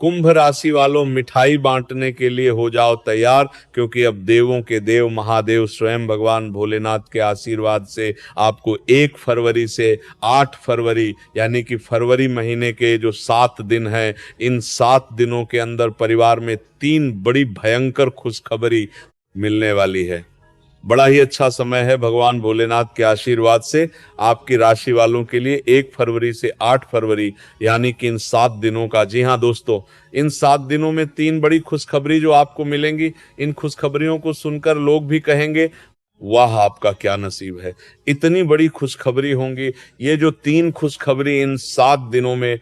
कुंभ राशि वालों, मिठाई बांटने के लिए हो जाओ तैयार, क्योंकि अब देवों के देव महादेव स्वयं भगवान भोलेनाथ के आशीर्वाद से आपको 1 फरवरी से 8 फरवरी यानी कि फरवरी महीने के जो 7 दिन हैं, इन 7 दिनों के अंदर परिवार में 3 बड़ी भयंकर खुशखबरी मिलने वाली है। बड़ा ही अच्छा समय है भगवान भोलेनाथ के आशीर्वाद से आपकी राशि वालों के लिए 1 फरवरी से 8 फरवरी यानी कि इन 7 दिनों का। जी हाँ दोस्तों, इन 7 दिनों में 3 बड़ी खुशखबरी जो आपको मिलेंगी, इन खुशखबरियों को सुनकर लोग भी कहेंगे वाह आपका क्या नसीब है, इतनी बड़ी खुशखबरी होंगी। ये जो 3 खुशखबरी इन 7 दिनों में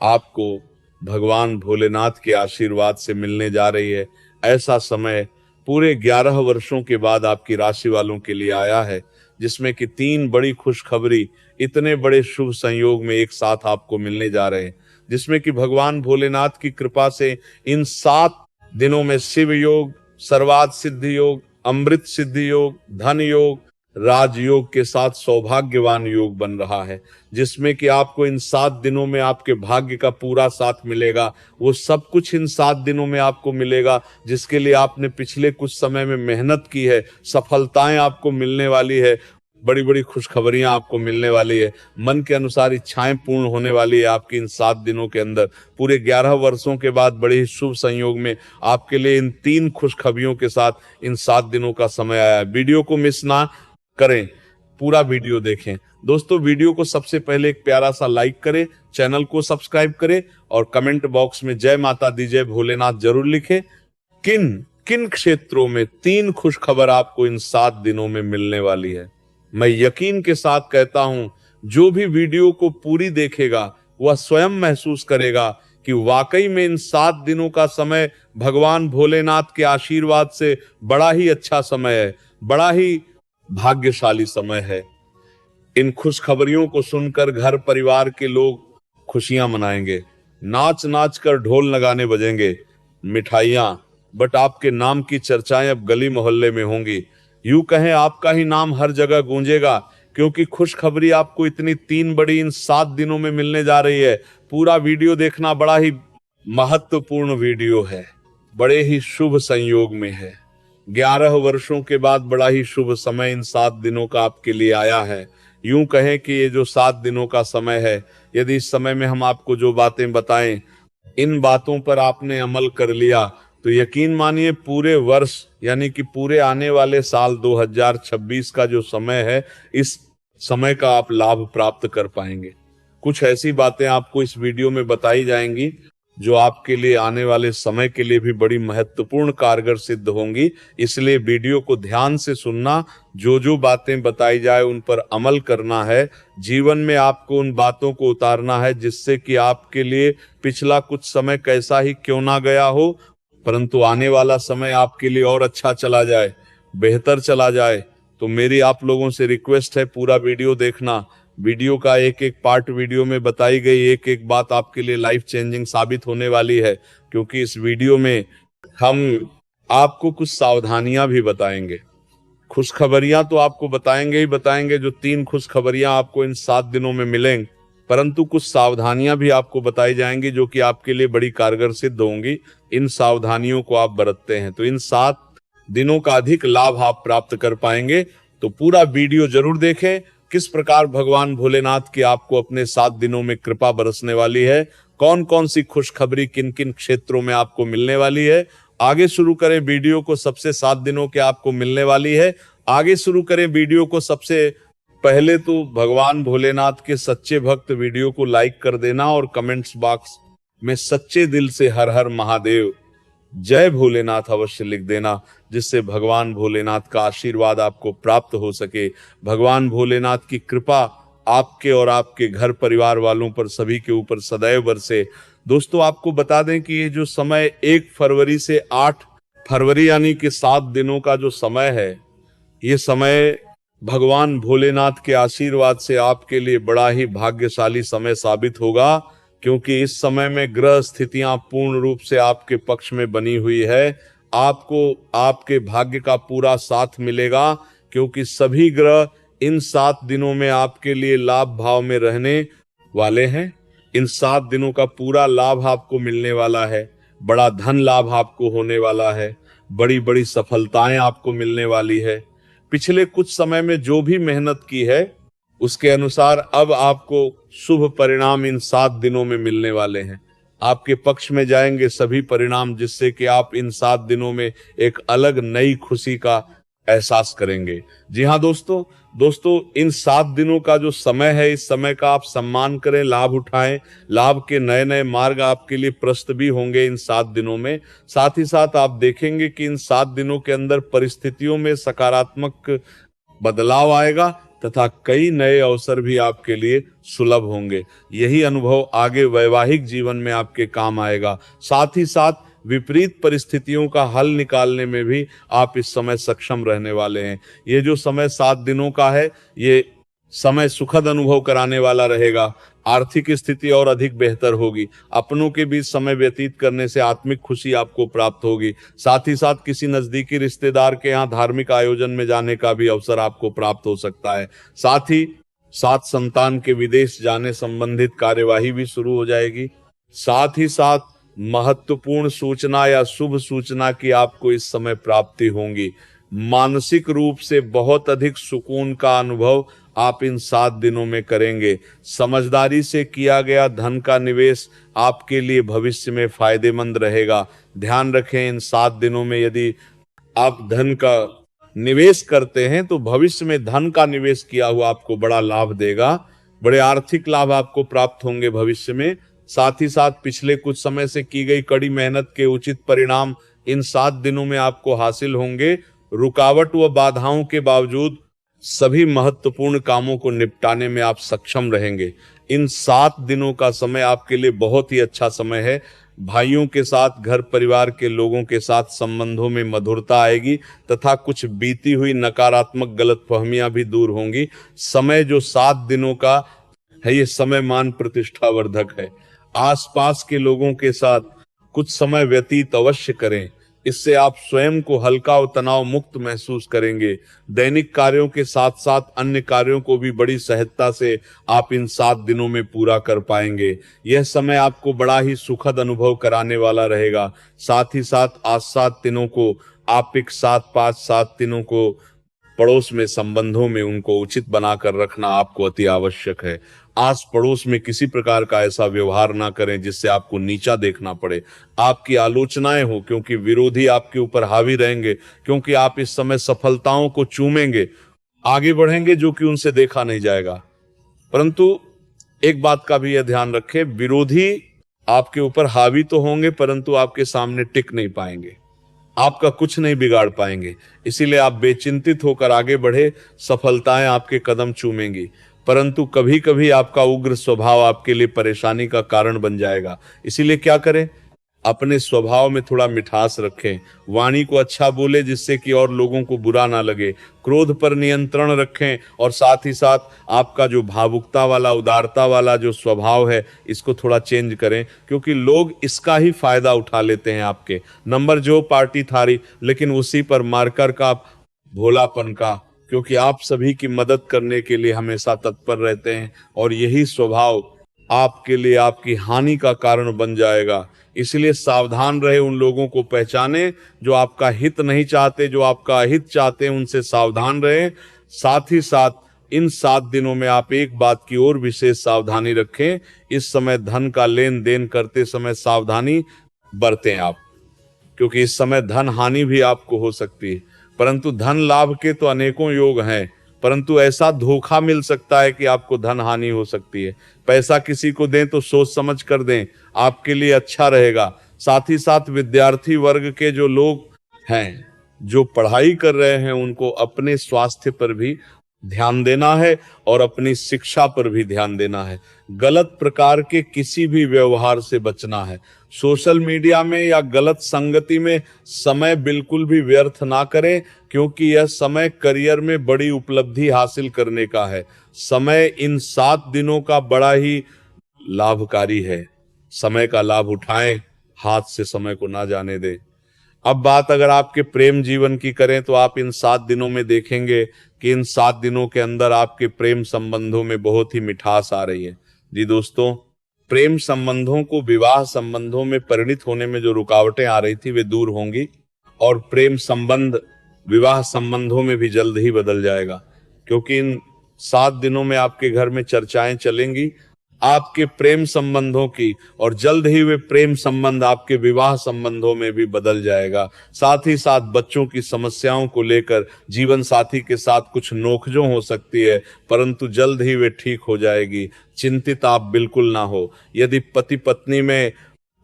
आपको भगवान भोलेनाथ के आशीर्वाद से मिलने जा रही है, ऐसा समय पूरे 11 वर्षों के बाद आपकी राशि वालों के लिए आया है, जिसमें कि 3 बड़ी खुशखबरी इतने बड़े शुभ संयोग में एक साथ आपको मिलने जा रहे हैं, जिसमें कि भगवान भोलेनाथ की कृपा से इन 7 दिनों में शिव योग, सर्वार्थ सिद्धि योग, अमृत सिद्धि योग, धन योग, राजयोग के साथ सौभाग्यवान योग बन रहा है, जिसमें कि आपको इन 7 दिनों में आपके भाग्य का पूरा साथ मिलेगा। वो सब कुछ इन 7 दिनों में आपको मिलेगा जिसके लिए आपने पिछले कुछ समय में मेहनत की है। सफलताएं आपको मिलने वाली है, बड़ी बड़ी खुशखबरियां आपको मिलने वाली है, मन के अनुसार इच्छाएं पूर्ण होने वाली है आपकी इन 7 दिनों के अंदर। पूरे 11 वर्षों के बाद बड़े ही शुभ संयोग में आपके लिए इन 3 खुशखबरियों के साथ इन 7 दिनों का समय आया है। वीडियो को मिस ना करें, पूरा वीडियो देखें। दोस्तों, वीडियो को सबसे पहले एक प्यारा सा लाइक करें, चैनल को सब्सक्राइब करें और कमेंट बॉक्स में जय माता दी जय भोलेनाथ जरूर लिखें। किन किन क्षेत्रों में 3 खुशखबर आपको इन 7 दिनों में मिलने वाली है, मैं यकीन के साथ कहता हूं, जो भी वीडियो को पूरी देखेगा वह स्वयं महसूस करेगा कि वाकई में इन 7 दिनों का समय भगवान भोलेनाथ के आशीर्वाद से बड़ा ही अच्छा समय है, बड़ा ही भाग्यशाली समय है। इन खुशखबरियों को सुनकर घर परिवार के लोग खुशियां मनाएंगे, नाच नाच कर ढोल नगाने बजेंगे, मिठाइयां बट आपके नाम की चर्चाएं अब गली मोहल्ले में होंगी। यूं कहें आपका ही नाम हर जगह गूंजेगा, क्योंकि खुशखबरी आपको इतनी 3 बड़ी इन 7 दिनों में मिलने जा रही है। पूरा वीडियो देखना, बड़ा ही महत्वपूर्ण वीडियो है, बड़े ही शुभ संयोग में है। 11 वर्षों के बाद बड़ा ही शुभ समय इन 7 दिनों का आपके लिए आया है। यूं कहें कि ये जो 7 दिनों का समय है, यदि इस समय में हम आपको जो बातें बताएं, इन बातों पर आपने अमल कर लिया तो यकीन मानिए पूरे वर्ष यानी कि पूरे आने वाले साल 2026 का जो समय है, इस समय का आप लाभ प्राप्त कर पाएंगे। कुछ ऐसी बातें आपको इस वीडियो में बताई जाएंगी जो आपके लिए आने वाले समय के लिए भी बड़ी महत्वपूर्ण कारगर सिद्ध होंगी। इसलिए वीडियो को ध्यान से सुनना, जो जो बातें बताई जाए उन पर अमल करना है। जीवन में आपको उन बातों को उतारना है जिससे कि आपके लिए पिछला कुछ समय कैसा ही क्यों ना गया हो, परंतु आने वाला समय आपके लिए और अच्छा चला जाए, बेहतर चला जाए। तो मेरी आप लोगों से रिक्वेस्ट है, पूरा वीडियो देखना। वीडियो का एक एक पार्ट वीडियो में बताई गई एक एक बात आपके लिए लाइफ चेंजिंग साबित होने वाली है, क्योंकि इस वीडियो में हम आपको कुछ सावधानियां भी बताएंगे। खुशखबरियां तो आपको बताएंगे ही बताएंगे, जो 3 खुशखबरियां आपको इन 7 दिनों में मिलेंगी, परंतु कुछ सावधानियां भी आपको बताई जाएंगी जो कि आपके लिए बड़ी कारगर सिद्ध होंगी। इन सावधानियों को आप बरतते हैं तो इन 7 दिनों का अधिक लाभ आप प्राप्त कर पाएंगे। तो पूरा वीडियो जरूर देखें, किस प्रकार भगवान भोलेनाथ की आपको अपने 7 दिनों में कृपा बरसने वाली है, कौन कौन सी खुशखबरी किन किन क्षेत्रों में आपको मिलने वाली है। आगे शुरू करें वीडियो को, सबसे 7 दिनों के आपको मिलने वाली है। आगे शुरू करें वीडियो को। सबसे पहले तो भगवान भोलेनाथ के सच्चे भक्त वीडियो को लाइक कर देना और कमेंट्स बॉक्स में सच्चे दिल से हर हर महादेव जय भोलेनाथ अवश्य लिख देना, जिससे भगवान भोलेनाथ का आशीर्वाद आपको प्राप्त हो सके, भगवान भोलेनाथ की कृपा आपके और आपके घर परिवार वालों पर सभी के ऊपर सदैव बरसे। दोस्तों, आपको बता दें कि ये जो समय 1 फरवरी से 8 फरवरी यानी कि 7 दिनों का जो समय है, ये समय भगवान भोलेनाथ के आशीर्वाद से आपके लिए बड़ा ही भाग्यशाली समय साबित होगा, क्योंकि इस समय में ग्रह स्थितियां पूर्ण रूप से आपके पक्ष में बनी हुई है। आपको आपके भाग्य का पूरा साथ मिलेगा, क्योंकि सभी ग्रह इन 7 दिनों में आपके लिए लाभ भाव में रहने वाले हैं। इन 7 दिनों का पूरा लाभ आपको मिलने वाला है। बड़ा धन लाभ आपको होने वाला है। बड़ी बड़ी सफलताएं आपको मिलने वाली है। पिछले कुछ समय में जो भी मेहनत की है उसके अनुसार अब आपको शुभ परिणाम इन 7 दिनों में मिलने वाले हैं। आपके पक्ष में जाएंगे सभी परिणाम, जिससे कि आप इन 7 दिनों में एक अलग नई खुशी का एहसास करेंगे। जी हाँ दोस्तों, इन 7 दिनों का जो समय है, इस समय का आप सम्मान करें, लाभ उठाएं। लाभ के नए नए मार्ग आपके लिए प्रशस्त भी होंगे इन 7 दिनों में। साथ ही साथ आप देखेंगे कि इन 7 दिनों के अंदर परिस्थितियों में सकारात्मक बदलाव आएगा तथा कई नए अवसर भी आपके लिए सुलभ होंगे। यही अनुभव आगे वैवाहिक जीवन में आपके काम आएगा। साथ ही साथ विपरीत परिस्थितियों का हल निकालने में भी आप इस समय सक्षम रहने वाले हैं। ये जो समय 7 दिनों का है, ये समय सुखद अनुभव कराने वाला रहेगा। आर्थिक स्थिति और अधिक बेहतर होगी। अपनों के बीच समय व्यतीत करने से आत्मिक खुशी आपको प्राप्त होगी। साथ ही साथ किसी नजदीकी रिश्तेदार के यहाँ धार्मिक आयोजन में जाने का भी अवसर आपको प्राप्त हो सकता है। साथ ही साथ संतान के विदेश जाने संबंधित कार्यवाही भी शुरू हो जाएगी। साथ ही साथ महत्वपूर्ण सूचना या शुभ सूचना की आपको इस समय प्राप्ति होगी। मानसिक रूप से बहुत अधिक सुकून का अनुभव आप इन 7 दिनों में करेंगे। समझदारी से किया गया धन का निवेश आपके लिए भविष्य में फायदेमंद रहेगा। ध्यान रखें, इन 7 दिनों में यदि आप धन का निवेश करते हैं तो भविष्य में धन का निवेश किया हुआ आपको बड़ा लाभ देगा। बड़े आर्थिक लाभ आपको प्राप्त होंगे भविष्य में। साथ ही साथ पिछले कुछ समय से की गई कड़ी मेहनत के उचित परिणाम इन 7 दिनों में आपको हासिल होंगे। रुकावट व बाधाओं के बावजूद सभी महत्वपूर्ण कामों को निपटाने में आप सक्षम रहेंगे। इन 7 दिनों का समय आपके लिए बहुत ही अच्छा समय है। भाइयों के साथ, घर परिवार के लोगों के साथ संबंधों में मधुरता आएगी तथा कुछ बीती हुई नकारात्मक गलतफहमियां भी दूर होंगी। समय जो 7 दिनों का है, ये समय मान प्रतिष्ठावर्धक है। आसपास के लोगों के साथ कुछ समय व्यतीत अवश्य करें। इससे आप स्वयं को हल्का और तनाव मुक्त महसूस करेंगे। दैनिक कार्यों के साथ साथ अन्य कार्यों को भी बड़ी सहजता से आप इन 7 दिनों में पूरा कर पाएंगे। यह समय आपको बड़ा ही सुखद अनुभव कराने वाला रहेगा। साथ ही साथ आज 7 दिनों को आप एक साथ 5-7 दिनों को पड़ोस में संबंधों में उनको उचित बनाकर रखना आपको अति आवश्यक है। आस पड़ोस में किसी प्रकार का ऐसा व्यवहार ना करें जिससे आपको नीचा देखना पड़े, आपकी आलोचनाएं हो, क्योंकि विरोधी आपके ऊपर हावी रहेंगे। क्योंकि आप इस समय सफलताओं को चूमेंगे, आगे बढ़ेंगे, जो कि उनसे देखा नहीं जाएगा। परंतु एक बात का भी यह ध्यान रखें, विरोधी आपके ऊपर हावी तो होंगे परंतु आपके सामने टिक नहीं पाएंगे, आपका कुछ नहीं बिगाड़ पाएंगे। इसीलिए आप बेचिंतित होकर आगे बढ़े। सफलताएं आपके कदम चूमेंगी, परंतु कभी कभी आपका उग्र स्वभाव आपके लिए परेशानी का कारण बन जाएगा। इसीलिए क्या करें, अपने स्वभाव में थोड़ा मिठास रखें। वाणी को अच्छा बोले जिससे कि और लोगों को बुरा ना लगे। क्रोध पर नियंत्रण रखें और साथ ही साथ आपका जो भावुकता वाला, उदारता वाला जो स्वभाव है, इसको थोड़ा चेंज करें, क्योंकि लोग इसका ही फायदा उठा लेते हैं। आपके नंबर जो पार्टी थारी, लेकिन उसी पर मार्कर का भोलापन का, क्योंकि आप सभी की मदद करने के लिए हमेशा तत्पर रहते हैं और यही स्वभाव आपके लिए आपकी हानि का कारण बन जाएगा। इसलिए सावधान रहे, उन लोगों को पहचाने जो आपका हित नहीं चाहते, जो आपका अहित चाहते हैं, उनसे सावधान रहे। साथ ही साथ इन 7 दिनों में आप एक बात की और विशेष सावधानी रखें, इस समय धन का लेन देन करते समय सावधानी बरतें आप, क्योंकि इस समय धन हानि भी आपको हो सकती है। परंतु धन लाभ के तो अनेकों योग हैं, परंतु ऐसा धोखा मिल सकता है कि आपको धन हानि हो सकती है। पैसा किसी को दें तो सोच समझ कर दें, आपके लिए अच्छा रहेगा। साथ ही साथ विद्यार्थी वर्ग के जो लोग हैं, जो पढ़ाई कर रहे हैं, उनको अपने स्वास्थ्य पर भी ध्यान देना है और अपनी शिक्षा पर भी ध्यान देना है। गलत प्रकार के किसी भी व्यवहार से बचना है। सोशल मीडिया में या गलत संगति में समय बिल्कुल भी व्यर्थ ना करें, क्योंकि यह समय करियर में बड़ी उपलब्धि हासिल करने का है। समय इन 7 दिनों का बड़ा ही लाभकारी है। समय का लाभ उठाएं, हाथ से समय को ना जाने दें। अब बात अगर आपके प्रेम जीवन की करें तो आप इन 7 दिनों में देखेंगे कि इन 7 दिनों के अंदर आपके प्रेम संबंधों में बहुत ही मिठास आ रही है। जी दोस्तों, प्रेम संबंधों को विवाह संबंधों में परिणित होने में जो रुकावटें आ रही थी वे दूर होंगी और प्रेम संबंध विवाह संबंधों में भी जल्द ही बदल जाएगा, क्योंकि इन 7 दिनों में आपके घर में चर्चाएं चलेंगी आपके प्रेम संबंधों की, और जल्द ही वे प्रेम संबंध आपके विवाह संबंधों में भी बदल जाएगा। साथ ही साथ बच्चों की समस्याओं को लेकर जीवन साथी के साथ कुछ नोकझोंक हो सकती है, परंतु जल्द ही वे ठीक हो जाएगी। चिंतित आप बिल्कुल ना हो। यदि पति पत्नी में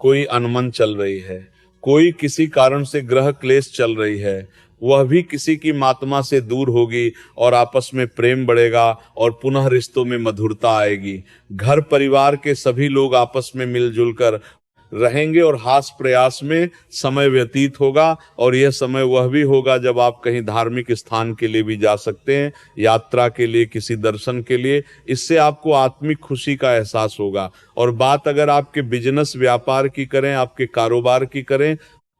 कोई अनमन चल रही है, कोई किसी कारण से ग्रह क्लेश चल रही है, वह भी किसी की मात्मा से दूर होगी और आपस में प्रेम बढ़ेगा और पुनः रिश्तों में मधुरता आएगी। घर परिवार के सभी लोग आपस में मिलजुल कर रहेंगे और हास प्रयास में समय व्यतीत होगा, और यह समय वह भी होगा जब आप कहीं धार्मिक स्थान के लिए भी जा सकते हैं, यात्रा के लिए, किसी दर्शन के लिए। इससे आपको आत्मिक खुशी का एहसास होगा। और बात अगर आपके बिजनेस व्यापार की करें, आपके कारोबार की करें,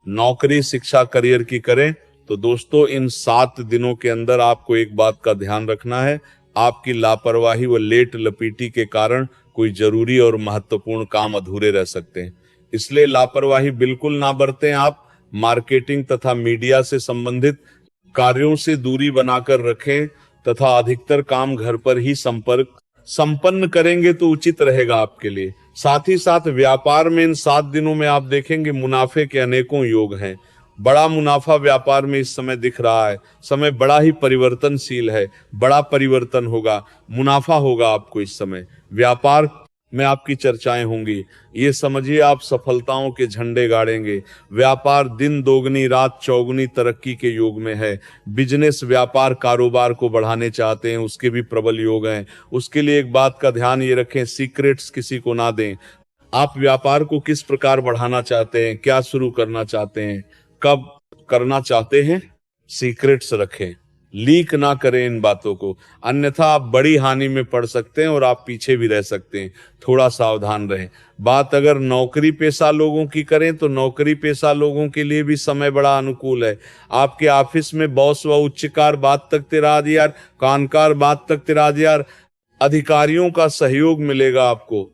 नौकरी शिक्षा करियर की करें, तो दोस्तों इन 7 दिनों के अंदर आपको एक बात का ध्यान रखना है, आपकी लापरवाही व लेट लपीटी के कारण कोई जरूरी और महत्वपूर्ण काम अधूरे रह सकते हैं। इसलिए लापरवाही बिल्कुल ना बरतें। आप मार्केटिंग तथा मीडिया से संबंधित कार्यों से दूरी बनाकर रखें तथा अधिकतर काम घर पर ही संपन्न करेंगे तो उचित रहेगा आपके लिए। साथ ही साथ व्यापार में इन 7 दिनों में आप देखेंगे मुनाफे के अनेकों योग हैं। बड़ा मुनाफा व्यापार में इस समय दिख रहा है। समय बड़ा ही परिवर्तनशील है, बड़ा परिवर्तन होगा, मुनाफा होगा आपको। इस समय व्यापार में आपकी चर्चाएं होंगी। ये समझिए आप सफलताओं के झंडे गाड़ेंगे। व्यापार दिन दोगुनी रात चौगुनी तरक्की के योग में है। बिजनेस व्यापार कारोबार को बढ़ाने चाहते हैं, उसके भी प्रबल योग हैं। उसके लिए एक बात का ध्यान ये रखें, सीक्रेट्स किसी को ना दें। आप व्यापार को किस प्रकार बढ़ाना चाहते हैं, क्या शुरू करना चाहते हैं, कब करना चाहते हैं, सीक्रेट्स रखें, लीक ना करें इन बातों को, अन्यथा आप बड़ी हानि में पड़ सकते हैं और आप पीछे भी रह सकते हैं। थोड़ा सावधान रहें। बात अगर नौकरी पेशा लोगों की करें तो नौकरी पेशा लोगों के लिए भी समय बड़ा अनुकूल है। आपके ऑफिस में बॉस व उच्चकार बात तक तिरा दियार, कानकार बात तक तिरा दियार, अधिकारियों का सहयोग मिलेगा आपको,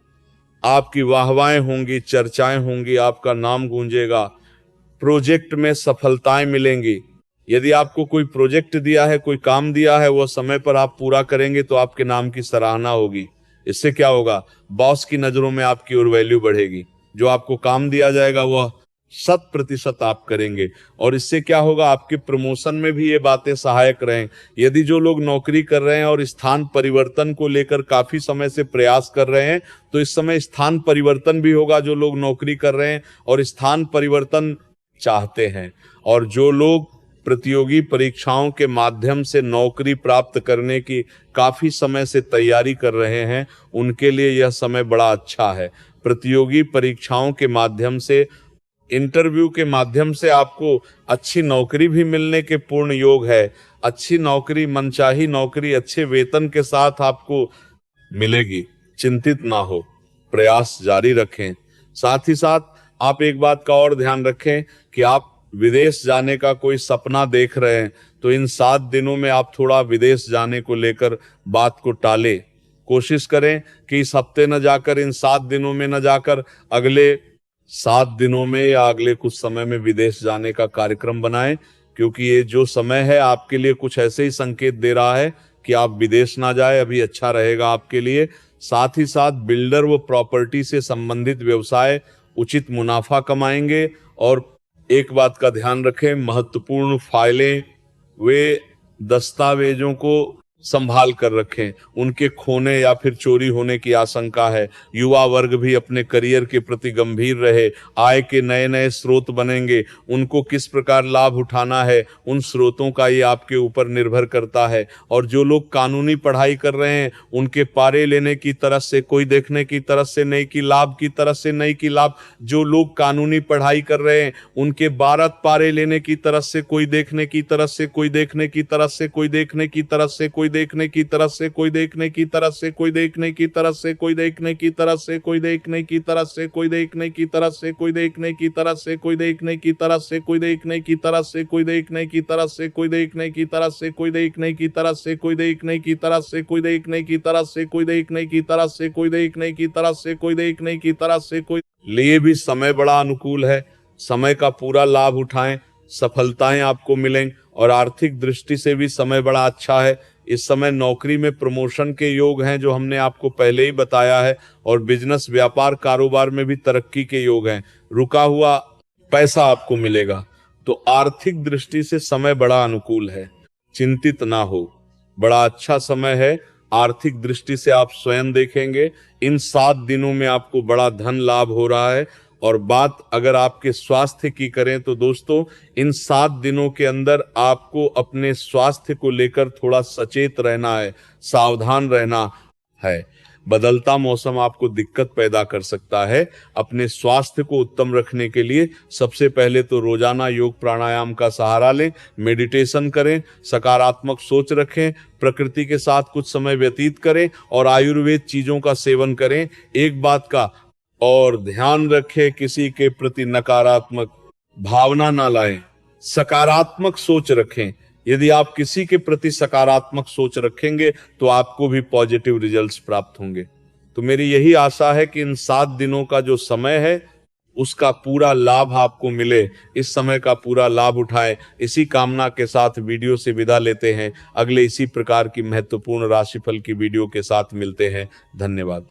आपकी वाहवाएं होंगी, चर्चाएं होंगी, आपका नाम गूंजेगा, प्रोजेक्ट में सफलताएं मिलेंगी। यदि आपको कोई प्रोजेक्ट दिया है, कोई काम दिया है, वह समय पर आप पूरा करेंगे तो आपके नाम की सराहना होगी। इससे क्या होगा, बॉस की नजरों में आपकी और वैल्यू बढ़ेगी। जो आपको काम दिया जाएगा वह 100% आप करेंगे, और इससे क्या होगा, आपके प्रमोशन में भी ये बातें सहायक रहें। यदि जो लोग नौकरी कर रहे हैं और स्थान परिवर्तन को लेकर काफी समय से प्रयास कर रहे हैं, तो इस समय स्थान परिवर्तन भी होगा। जो लोग नौकरी कर रहे हैं और स्थान परिवर्तन चाहते हैं, और जो लोग प्रतियोगी परीक्षाओं के माध्यम से नौकरी प्राप्त करने की काफी समय से तैयारी कर रहे हैं, उनके लिए यह समय बड़ा अच्छा है। प्रतियोगी परीक्षाओं के माध्यम से, इंटरव्यू के माध्यम से आपको अच्छी नौकरी भी मिलने के पूर्ण योग है। अच्छी नौकरी, मनचाही नौकरी अच्छे वेतन के साथ आपको मिलेगी। चिंतित ना हो, प्रयास जारी रखें। साथ ही साथ आप एक बात का और ध्यान रखें कि आप विदेश जाने का कोई सपना देख रहे हैं तो इन 7 दिनों में आप थोड़ा विदेश जाने को लेकर बात को टालें। कोशिश करें कि इस हफ्ते न जाकर, इन 7 दिनों में न जाकर, अगले 7 दिनों में या अगले कुछ समय में विदेश जाने का कार्यक्रम बनाएं, क्योंकि ये जो समय है आपके लिए कुछ ऐसे ही संकेत दे रहा है कि आप विदेश ना जाए, अभी अच्छा रहेगा आपके लिए। साथ ही साथ बिल्डर व प्रॉपर्टी से संबंधित व्यवसाय उचित मुनाफा कमाएंगे। और एक बात का ध्यान रखें, महत्वपूर्ण फाइलें वे दस्तावेजों को संभाल कर रखें, उनके खोने या फिर चोरी होने की आशंका है। युवा वर्ग भी अपने करियर के प्रति गंभीर रहे। आय के नए नए स्रोत बनेंगे, उनको किस प्रकार लाभ उठाना है, उन स्रोतों का ये आपके ऊपर निर्भर करता है। और जो लोग कानूनी पढ़ाई कर रहे हैं, उनके पारे लेने की तरफ से कोई देखने की तरफ से नहीं कि लाभ की तरफ से नहीं कि लाभ। जो लोग कानूनी पढ़ाई कर रहे हैं उनके 12 पारे लेने की तरफ से कोई देखने की तरफ से, कोई देखने की तरफ से, कोई देखने की तरफ से, कोई देखने की तरफ से, कोई देखने की तरफ से, कोई देखने की तरफ से, कोई देखने की तरफ से, कोई देखने की तरफ से, कोई देखने की तरफ से, कोई देखने की तरफ से, कोई देखने की तरफ से, कोई देखने की तरफ से, कोई देखने की तरफ से, कोई देखने की तरफ से, कोई देखने की तरफ से, कोई देखने की तरफ से, कोई देखने की तरफ से, कोई देखने की तरफ से, कोई देखने की तरफ से, कोई देखने की तरफ से, कोई लिए भी समय बड़ा अनुकूल है। समय का पूरा लाभ उठाएं, सफलताएं आपको मिलेंगी और आर्थिक दृष्टि से भी समय बड़ा अच्छा है। इस समय नौकरी में प्रमोशन के योग हैं जो हमने आपको पहले ही बताया है, और बिजनेस व्यापार कारोबार में भी तरक्की के योग हैं। रुका हुआ पैसा आपको मिलेगा। तो आर्थिक दृष्टि से समय बड़ा अनुकूल है, चिंतित ना हो, बड़ा अच्छा समय है। आर्थिक दृष्टि से आप स्वयं देखेंगे इन 7 दिनों में आपको बड़ा धन लाभ हो रहा है। और बात अगर आपके स्वास्थ्य की करें तो दोस्तों, इन 7 दिनों के अंदर आपको अपने स्वास्थ्य को लेकर थोड़ा सचेत रहना है, सावधान रहना है। बदलता मौसम आपको दिक्कत पैदा कर सकता है। अपने स्वास्थ्य को उत्तम रखने के लिए सबसे पहले तो रोजाना योग प्राणायाम का सहारा लें, मेडिटेशन करें, सकारात्मक सोच रखें, प्रकृति के साथ कुछ समय व्यतीत करें और आयुर्वेद चीजों का सेवन करें। एक बात का और ध्यान रखें, किसी के प्रति नकारात्मक भावना ना लाएं, सकारात्मक सोच रखें। यदि आप किसी के प्रति सकारात्मक सोच रखेंगे तो आपको भी पॉजिटिव रिजल्ट्स प्राप्त होंगे। तो मेरी यही आशा है कि इन 7 दिनों का जो समय है उसका पूरा लाभ आपको मिले, इस समय का पूरा लाभ उठाएं। इसी कामना के साथ वीडियो से विदा लेते हैं। अगले इसी प्रकार की महत्वपूर्ण राशिफल की वीडियो के साथ मिलते हैं। धन्यवाद।